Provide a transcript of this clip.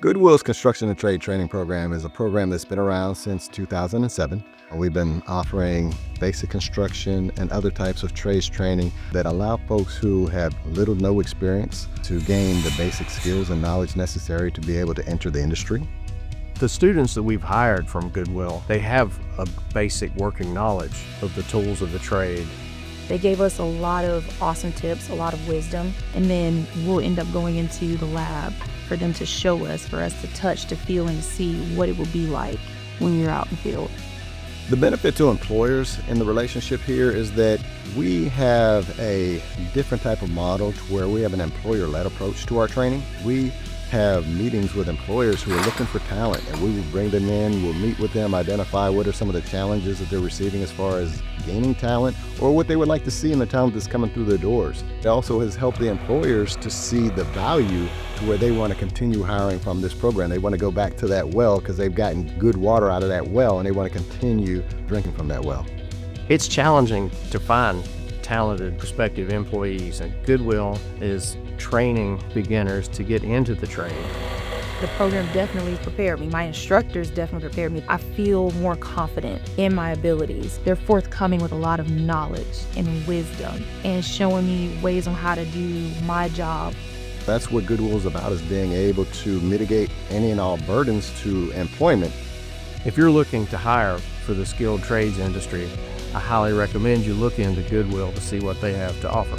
Goodwill's Construction and Trade Training Program is a program that's been around since 2007. We've been offering basic construction and other types of trades training that allow folks who have little to no experience to gain the basic skills and knowledge necessary to be able to enter the industry. The students that we've hired from Goodwill, they have a basic working knowledge of the tools of the trade. They gave us a lot of awesome tips, a lot of wisdom, and then we'll end up going into the lab for them to show us, for us to touch, to feel, and to see what it will be like when you're out in the field. The benefit to employers in the relationship here is that we have a different type of model to where we have an employer-led approach to our training. We have meetings with employers who are looking for talent, and we will bring them in, we'll meet with them, identify what are some of the challenges that they're receiving as far as gaining talent or what they would like to see in the talent that's coming through their doors. It also has helped the employers to see the value to where they want to continue hiring from this program. They want to go back to that well because they've gotten good water out of that well and they want to continue drinking from that well. It's challenging to find talented prospective employees, and Goodwill is training beginners to get into the trade. The program definitely prepared me. My instructors definitely prepared me. I feel more confident in my abilities. They're forthcoming with a lot of knowledge and wisdom and showing me ways on how to do my job. That's what Goodwill is about, is being able to mitigate any and all burdens to employment. If you're looking to hire for the skilled trades industry, I highly recommend you look into Goodwill to see what they have to offer.